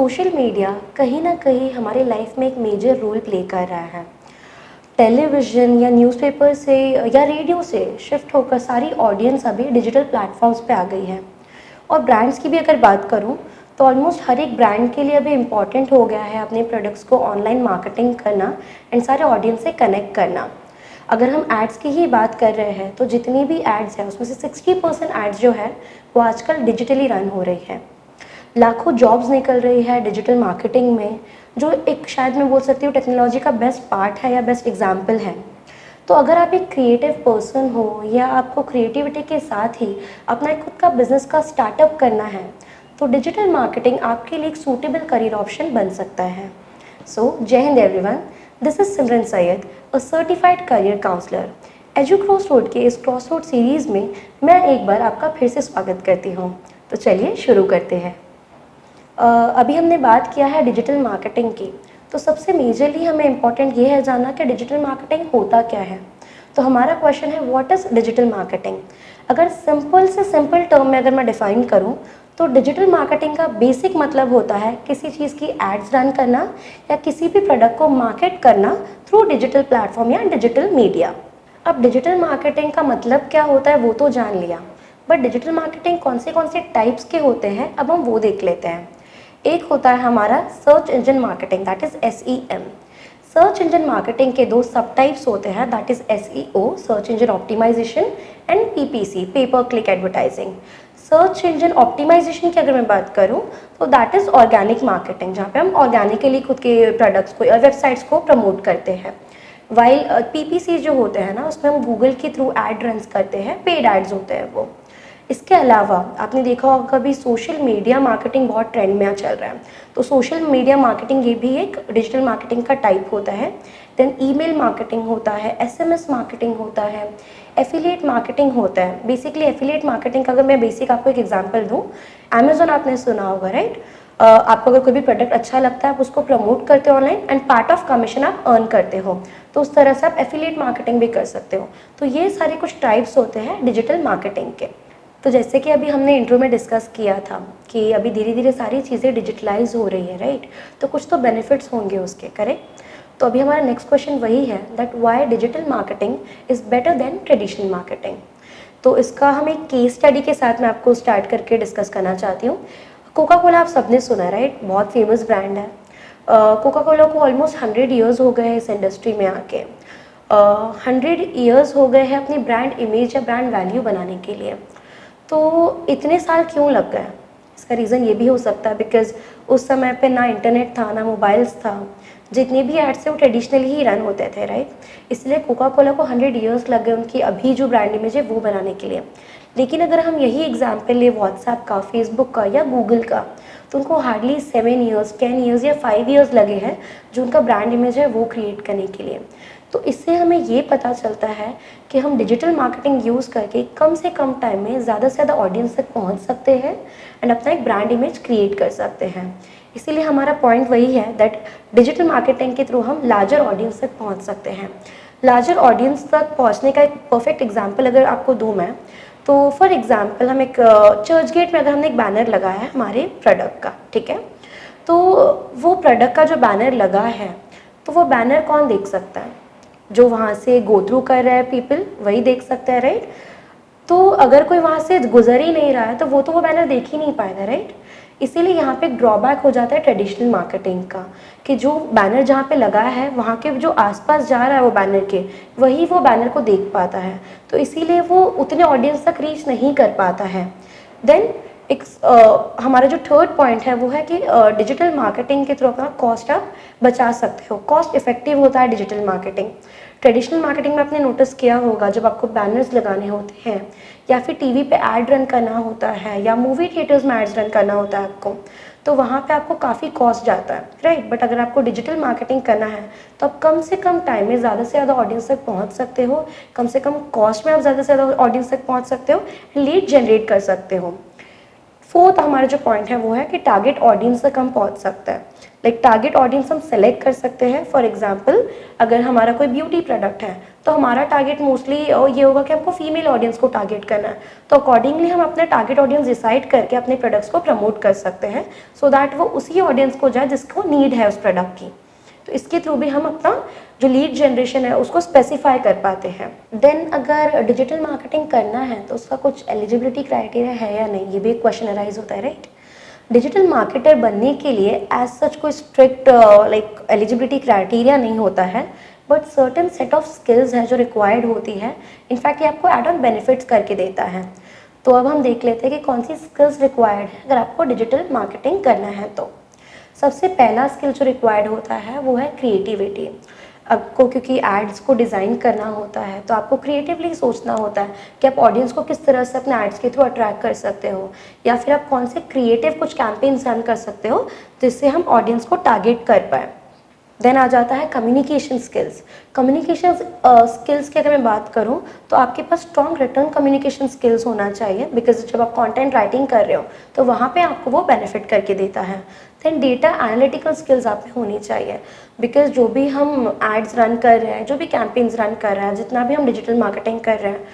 Social media कहीं ना कहीं हमारे लाइफ में एक मेजर रोल प्ले कर रहा है। टेलीविज़न या न्यूज़पेपर से या रेडियो से शिफ्ट होकर सारी ऑडियंस अभी डिजिटल प्लेटफॉर्म्स पे आ गई है। और ब्रांड्स की भी अगर बात करूँ तो ऑलमोस्ट हर एक ब्रांड के लिए अभी इम्पॉर्टेंट हो गया है अपने प्रोडक्ट्स को ऑनलाइन मार्केटिंग करना एंड सारे ऑडियंस से कनेक्ट करना। अगर हम एड्स की ही बात कर रहे हैं तो जितनी भी एड्स हैं उसमें से 60% एड्स जो है वो आजकल डिजिटली रन हो रही है। लाखों जॉब्स निकल रही है डिजिटल मार्केटिंग में, जो एक शायद मैं बोल सकती हूँ टेक्नोलॉजी का बेस्ट पार्ट है या बेस्ट एग्जाम्पल है। तो अगर आप एक क्रिएटिव पर्सन हो या आपको क्रिएटिविटी के साथ ही अपना एक खुद का बिजनेस का स्टार्टअप करना है तो डिजिटल मार्केटिंग आपके लिए एक सूटेबल करियर ऑप्शन बन सकता है। सो जय हिंद everyone, this is Simran Sayyed, a certified career counsellor. Edu cross road के इस क्रॉस रोड सीरीज़ में मैं एक बार आपका फिर से स्वागत करती हूँ। तो चलिए शुरू करते हैं। अभी हमने बात किया है डिजिटल मार्केटिंग की, तो सबसे मेजरली हमें इम्पॉर्टेंट ये है जानना कि डिजिटल मार्केटिंग होता क्या है। तो हमारा क्वेश्चन है व्हाट इज़ डिजिटल मार्केटिंग। अगर सिंपल से सिंपल टर्म में अगर मैं डिफाइन करूँ तो डिजिटल मार्केटिंग का बेसिक मतलब होता है किसी चीज़ की एड्स रन करना या किसी भी प्रोडक्ट को मार्केट करना थ्रू डिजिटल प्लेटफॉर्म या डिजिटल मीडिया। अब डिजिटल मार्केटिंग का मतलब क्या होता है वो तो जान लिया, बट डिजिटल मार्केटिंग कौन से टाइप्स के होते हैं अब हम वो देख लेते हैं। एक होता है हमारा search engine marketing, that is SEM। Search engine marketing के दो सब टाइप्स होते हैं, that is SEO search engine optimisation and PPC pay per click advertising. Search engine optimisation की अगर मैं बात करूं तो दैट इज ऑर्गेनिक मार्केटिंग, जहाँ पे हम ऑर्गेनिकली खुद के प्रोडक्ट्स को या वेबसाइट्स को प्रमोट करते हैं। वाइल PPC जो होते हैं ना उसमें हम गूगल के थ्रू एड रन करते हैं, पेड एड्स होते हैं वो। इसके अलावा आपने देखा होगा कभी सोशल मीडिया मार्केटिंग बहुत ट्रेंड में चल रहा है, तो सोशल मीडिया मार्केटिंग ये भी एक डिजिटल मार्केटिंग का टाइप होता है। देन ईमेल मार्केटिंग होता है, SMS मार्केटिंग होता है, एफिलिएट मार्केटिंग होता है। बेसिकली एफिलिएट मार्केटिंग का अगर मैं बेसिक आपको एक एग्जांपल दूँ, अमेजोन आपने सुना होगा राइट। आपको अगर कोई भी प्रोडक्ट अच्छा लगता है आप उसको प्रमोट करते हो online and part of commission आप अर्न करते हो, तो उस तरह से आप एफिलिएट मार्केटिंग भी कर सकते हो। तो ये सारे कुछ टाइप्स होते हैं डिजिटल मार्केटिंग के। तो जैसे कि अभी हमने इंट्रो में डिस्कस किया था कि अभी धीरे धीरे सारी चीज़ें डिजिटलाइज हो रही है राइट, तो कुछ तो बेनिफिट्स होंगे उसके, करेक्ट। तो अभी हमारा नेक्स्ट क्वेश्चन वही है that why digital marketing is better than traditional marketing. तो इसका हम एक केस स्टडी के साथ मैं आपको स्टार्ट करके डिस्कस करना चाहती हूँ। कोका कोला आप सबने सुना है राइट, बहुत फेमस ब्रांड है। कोका कोला को ऑलमोस्ट 100 ईयर्स हो गए हैं इस इंडस्ट्री में आके। 100 ईयर्स हो गए हैं अपनी ब्रांड इमेज या ब्रांड वैल्यू बनाने के लिए। तो इतने साल क्यों लग गए? इसका रीज़न ये भी हो सकता है बिकॉज उस समय पे ना इंटरनेट था ना मोबाइल्स था, जितने भी एड्स थे वो ट्रेडिशनली ही रन होते थे राइट। इसलिए कोका कोला को 100 ईयर्स लग गए उनकी अभी जो ब्रांड इमेज है वो बनाने के लिए। लेकिन अगर हम यही एग्जाम्पल ले व्हाट्सएप का, फेसबुक का या गूगल का, तो उनको हार्डली 7 ईयर्स, 10 ईयर्स या 5 ईयर्स लगे हैं जो उनका ब्रांड इमेज है वो क्रिएट करने के लिए। तो इससे हमें ये पता चलता है कि हम डिजिटल मार्केटिंग यूज़ करके कम से कम टाइम में ज़्यादा से ज़्यादा ऑडियंस तक पहुंच सकते हैं एंड अपना एक ब्रांड इमेज क्रिएट कर सकते हैं। इसीलिए हमारा पॉइंट वही है दैट डिजिटल मार्केटिंग के थ्रू हम लार्जर ऑडियंस तक पहुंच सकते हैं। लार्जर ऑडियंस तक पहुंचने का एक परफेक्ट एग्जाम्पल अगर आपको दूँ मैं, तो फॉर एग्जाम्पल हम एक चर्च गेट में अगर हमने एक बैनर लगाया है हमारे प्रोडक्ट का, ठीक है, तो वो प्रोडक्ट का जो बैनर लगा है तो वो बैनर कौन देख सकता है? जो वहाँ से गो थ्रू कर रहा है पीपल वही देख सकता है राइट। तो अगर कोई वहाँ से गुजर ही नहीं रहा है तो वो बैनर देख ही नहीं पाएगा राइट। इसीलिए यहाँ पे एक ड्रॉबैक हो जाता है ट्रेडिशनल मार्केटिंग का कि जो बैनर जहाँ पे लगा है वहाँ के जो आसपास जा रहा है वो बैनर के, वही वो बैनर को देख पाता है, तो इसीलिए वो उतने ऑडियंस तक रीच नहीं कर पाता है। देन एक हमारा जो थर्ड पॉइंट है वो है कि डिजिटल मार्केटिंग के थ्रू अपना कॉस्ट आप बचा सकते हो, कॉस्ट इफेक्टिव होता है डिजिटल मार्केटिंग। ट्रेडिशनल मार्केटिंग में आपने नोटिस किया होगा जब आपको बैनर्स लगाने होते हैं या फिर टीवी पे ऐड रन करना होता है या मूवी थिएटर्स में एड्स रन करना होता है आपको, तो वहाँ पे आपको काफ़ी कॉस्ट जाता है राइट। बट अगर आपको डिजिटल मार्केटिंग करना है तो आप कम से कम टाइम में ज़्यादा से ज़्यादा ऑडियंस तक पहुँच सकते हो, कम से कम कॉस्ट में आप ज़्यादा से ज़्यादा ऑडियंस तक पहुँच सकते हो, लीड जनरेट कर सकते हो। फोर्थ हमारा जो पॉइंट है वो है कि टारगेट ऑडियंस तक हम पहुंच सकते हैं। लाइक टारगेट ऑडियंस हम सेलेक्ट कर सकते हैं। फॉर एग्जांपल अगर हमारा कोई ब्यूटी प्रोडक्ट है तो हमारा टारगेट मोस्टली ये होगा कि हमको फीमेल ऑडियंस को टारगेट करना है, तो अकॉर्डिंगली हम अपने टारगेट ऑडियंस डिसाइड करके अपने प्रोडक्ट्स को प्रमोट कर सकते हैं सो दैट वो उसी ऑडियंस को जाए जिसको नीड है उस प्रोडक्ट की। तो इसके थ्रू भी हम अपना जो लीड जनरेशन है उसको स्पेसिफाई कर पाते हैं। देन अगर डिजिटल मार्केटिंग करना है तो उसका कुछ एलिजिबिलिटी क्राइटेरिया है या नहीं, ये भी एक क्वेश्चन अराइज होता है, राइट। डिजिटल मार्केटर बनने के लिए एज सच कोई स्ट्रिक्ट लाइक एलिजिबिलिटी क्राइटेरिया नहीं होता है, but certain set of skills है जो रिक्वायर्ड होती है। इनफैक्ट ये आपको एड ऑन बेनिफिट्स करके देता है। तो अब हम देख लेते हैं कि कौन सी स्किल्स रिक्वायर्ड है अगर आपको डिजिटल मार्केटिंग करना है। तो सबसे पहला स्किल जो रिक्वायर्ड होता है वो है क्रिएटिविटी। आपको क्योंकि एड्स को डिज़ाइन करना होता है तो आपको क्रिएटिवली सोचना होता है कि आप ऑडियंस को किस तरह से अपने एड्स के थ्रू अट्रैक्ट कर सकते हो, या फिर आप कौन से क्रिएटिव कुछ कैंपेन्स रन कर सकते हो जिससे हम ऑडियंस को टारगेट कर पाए। देन आ जाता है कम्युनिकेशन स्किल्स। कम्युनिकेशन स्किल्स की अगर मैं बात करूं तो आपके पास स्ट्रॉन्ग रिटर्न कम्युनिकेशन स्किल्स होना चाहिए, बिकॉज जब आप कंटेंट राइटिंग कर रहे हो तो वहाँ पे आपको वो बेनिफिट करके देता है। देन डेटा एनालिटिकल स्किल्स आप में होनी चाहिए, बिकॉज जो भी हम एड्स रन कर रहे हैं, जो भी कैंपेन्स रन कर रहे हैं, जितना भी हम डिजिटल मार्केटिंग कर रहे हैं,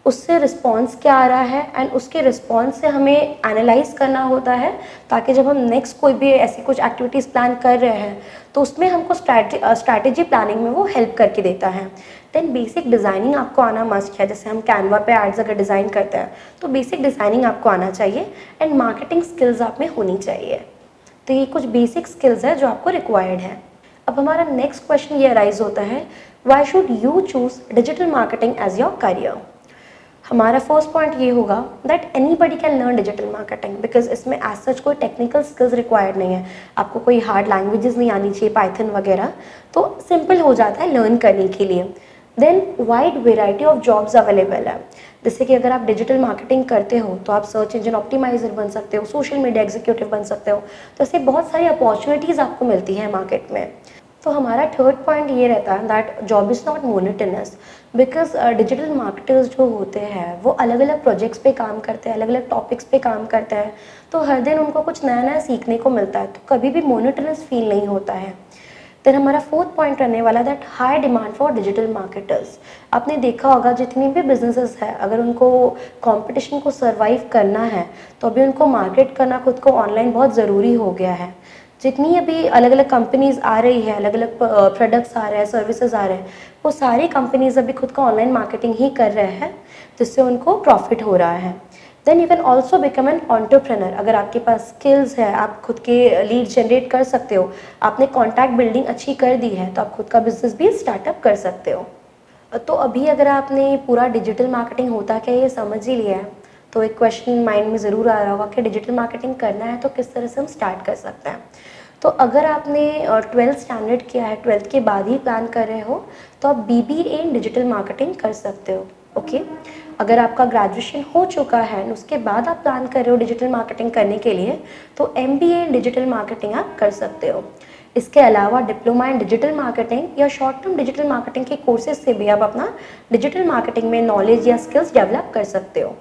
उससे रिस्पॉन्स क्या आ रहा है एंड उसके रिस्पॉन्स से हमें एनालाइज करना होता है, ताकि जब हम नेक्स्ट कोई भी ऐसी कुछ एक्टिविटीज़ प्लान कर रहे हैं तो उसमें हमको स्ट्रैटेजी प्लानिंग में वो हेल्प करके देता है। देन बेसिक डिज़ाइनिंग आपको आना मस्ट है। जैसे हम कैनवा पे एड्स अगर डिज़ाइन करते हैं तो बेसिक डिज़ाइनिंग आपको आना चाहिए एंड मार्केटिंग स्किल्स आप में होनी चाहिए। तो ये कुछ बेसिक स्किल्स है जो आपको रिक्वायर्ड है। अब हमारा नेक्स्ट क्वेश्चन ये अराइज होता है, why should you choose digital marketing as your career. हमारा फर्स्ट पॉइंट ये होगा that anybody can learn digital marketing, because इसमें एज सच कोई टेक्निकल स्किल्स रिक्वायर्ड नहीं है। आपको कोई हार्ड लैंग्वेजेस नहीं आनी चाहिए, पाइथन वगैरह, तो सिंपल हो जाता है लर्न करने के लिए। Then wide variety of jobs available है। जैसे कि अगर आप डिजिटल मार्केटिंग करते हो तो आप सर्च इंजन ऑप्टिमाइजर बन सकते हो, सोशल मीडिया एग्जीक्यूटिव बन सकते हो, तो ऐसे बहुत सारी अपॉर्चुनिटीज़ आपको मिलती हैं मार्केट में। तो हमारा थर्ड पॉइंट ये रहता है that job is not monotonous, because digital marketers जो होते हैं वो अलग अलग प्रोजेक्ट्स पे काम करते हैं, अलग अलग टॉपिक्स पे काम करते हैं, तो हर दिन उनको कुछ नया नया सीखने को मिलता है, तो कभी भी मोनोटोनस फील नहीं होता है। देन हमारा फोर्थ पॉइंट रहने वाला that high demand for digital marketers. आपने देखा होगा जितनी भी बिजनेसेस है, अगर उनको कंपटीशन को सर्वाइव करना है तो अभी उनको मार्केट करना खुद को ऑनलाइन बहुत ज़रूरी हो गया है। जितनी अभी अलग अलग कंपनीज आ रही है, अलग अलग प्रोडक्ट्स आ रहे हैं, सर्विसेज आ रहे हैं, वो सारी कंपनीज अभी खुद का ऑनलाइन मार्केटिंग ही कर रहे हैं, जिससे उनको प्रॉफिट हो रहा है। Then you can also become an entrepreneur. अगर आपके पास स्किल्स है, आप खुद के लीड जनरेट कर सकते हो, आपने कॉन्टैक्ट बिल्डिंग अच्छी कर दी है, तो आप खुद का बिजनेस भी स्टार्टअप कर सकते हो। तो अभी अगर आपने पूरा डिजिटल मार्केटिंग होता क्या ये समझ ही लिया है, तो एक क्वेश्चन माइंड में ज़रूर आ रहा होगा कि डिजिटल मार्केटिंग करना है तो किस तरह से हम स्टार्ट कर सकते हैं। तो अगर आपने 12th स्टैंडर्ड किया है, 12th के बाद ही प्लान कर रहे हो, तो आप BBA इन डिजिटल मार्केटिंग कर सकते हो। ओके, अगर आपका ग्रेजुएशन हो चुका है और उसके बाद आप प्लान कर रहे हो डिजिटल मार्केटिंग करने के लिए, तो MBA इन डिजिटल मार्केटिंग आप कर सकते हो। इसके अलावा डिप्लोमा इन डिजिटल मार्केटिंग या शॉर्ट टर्म डिजिटल मार्केटिंग के कोर्सेज से भी आप अपना डिजिटल मार्केटिंग में नॉलेज या स्किल्स डेवलप कर सकते हो।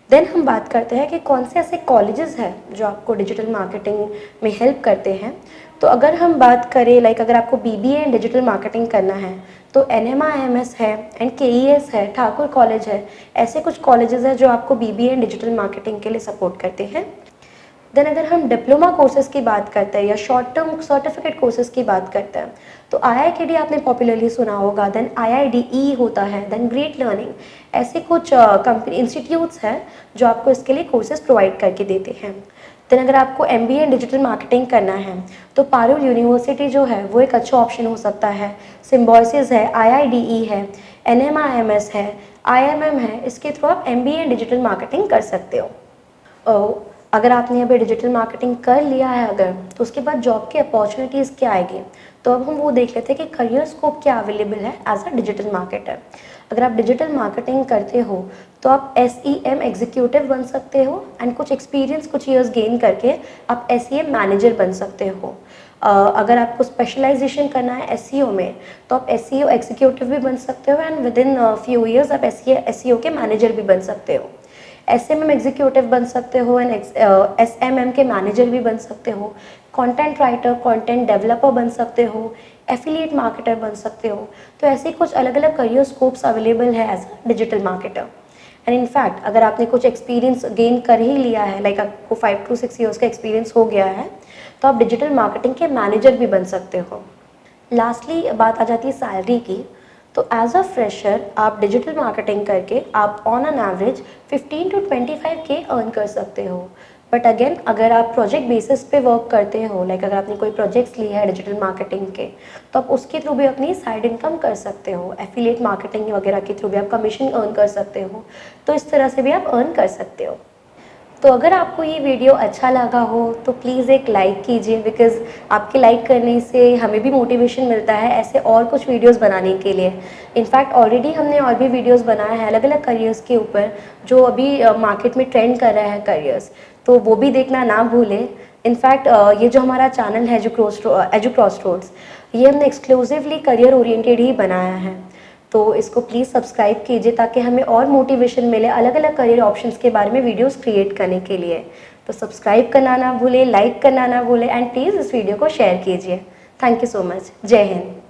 देन हम बात करते हैं कि कौन से ऐसे कॉलेजेस हैं जो आपको डिजिटल मार्केटिंग में हेल्प करते हैं। तो अगर हम बात करें लाइक अगर आपको BBA इन डिजिटल मार्केटिंग करना है तो NMIMS है एंड KES है, ठाकुर कॉलेज है, ऐसे कुछ कॉलेजेस हैं जो आपको BBA इन डिजिटल मार्केटिंग के लिए सपोर्ट करते हैं। देन अगर हम डिप्लोमा कोर्सेज की बात करते हैं या शॉर्ट टर्म सर्टिफिकेट कोर्सेज की बात करते हैं तो IIKD आपने पॉपुलरली सुना होगा, देन IIDE होता है, देन ग्रेट लर्निंग, ऐसे कुछ कंपनी इंस्टीट्यूट्स हैं जो आपको इसके लिए कोर्सेज प्रोवाइड करके देते हैं। देन अगर आपको MBA इन डिजिटल मार्केटिंग करना है तो पारुल यूनिवर्सिटी जो है वो एक अच्छा ऑप्शन हो सकता है। सिम्बॉयसिस है, IIDE है, NMIMS है, IMM है, इसके थ्रू आप MBA इन डिजिटल मार्केटिंग कर सकते हो। अगर आपने अभी डिजिटल मार्केटिंग कर लिया है अगर, तो उसके बाद जॉब की अपॉर्चुनिटीज़ क्या आएगी, तो अब हम वो देख लेते हैं कि करियर स्कोप क्या अवेलेबल है एज अ डिजिटल मार्केटर। अगर आप डिजिटल मार्केटिंग करते हो तो आप SEM एग्जीक्यूटिव बन सकते हो एंड कुछ एक्सपीरियंस कुछ ईयर्स गेन करके आप SEM मैनेजर बन सकते हो। अगर आपको स्पेशलाइजेशन करना है SEO में तो आप SEO एग्जीक्यूटिव भी बन सकते हो and with in few years आप SEO के मैनेजर भी बन सकते हो। SMM एग्जीक्यूटिव बन सकते हो एंड SMM के मैनेजर भी बन सकते हो, कंटेंट राइटर, कंटेंट डेवलपर बन सकते हो, एफिलिएट मार्केटर बन सकते हो। तो ऐसे कुछ अलग अलग करियर स्कोप्स अवेलेबल है as a digital marketer. And in fact अगर आपने कुछ एक्सपीरियंस गेन कर ही लिया है, लाइक आपको 5 to 6 ईयर्स का एक्सपीरियंस हो गया है, तो आप डिजिटल मार्केटिंग के मैनेजर भी बन सकते हो। लास्टली बात आ जाती है सैलरी की। तो एज अ फ्रेशर आप डिजिटल मार्केटिंग करके आप on an average 15 to 25K earn कर सकते हो। बट अगेन अगर आप प्रोजेक्ट बेसिस पे वर्क करते हो, लाइक अगर आपने कोई प्रोजेक्ट्स लिए हैं डिजिटल मार्केटिंग के, तो आप उसके थ्रू भी अपनी साइड इनकम कर सकते हो। एफिलिएट मार्केटिंग वगैरह के थ्रू भी आप कमीशन अर्न कर सकते हो। तो इस तरह से भी आप अर्न कर सकते हो। तो अगर आपको ये वीडियो अच्छा लगा हो तो प्लीज़ एक लाइक कीजिए, बिकॉज़ आपके लाइक करने से हमें भी मोटिवेशन मिलता है ऐसे और कुछ वीडियोस बनाने के लिए। इनफैक्ट ऑलरेडी हमने और भी वीडियोस बनाए हैं अलग अलग करियर्स के ऊपर, जो अभी मार्केट में ट्रेंड कर रहा है करियर्स, तो वो भी देखना ना भूलें। इनफैक्ट ये जो हमारा चैनल है एजू क्रॉसरोड्स, ये हमने एक्सक्लूसिवली करियर ओरिएंटेड ही बनाया है। तो इसको प्लीज़ सब्सक्राइब कीजिए ताकि हमें और मोटिवेशन मिले अलग अलग करियर ऑप्शंस के बारे में वीडियोस क्रिएट करने के लिए। तो सब्सक्राइब करना ना भूलें, लाइक करना ना भूलें एंड प्लीज़ इस वीडियो को शेयर कीजिए। Thank you so much. जय हिंद।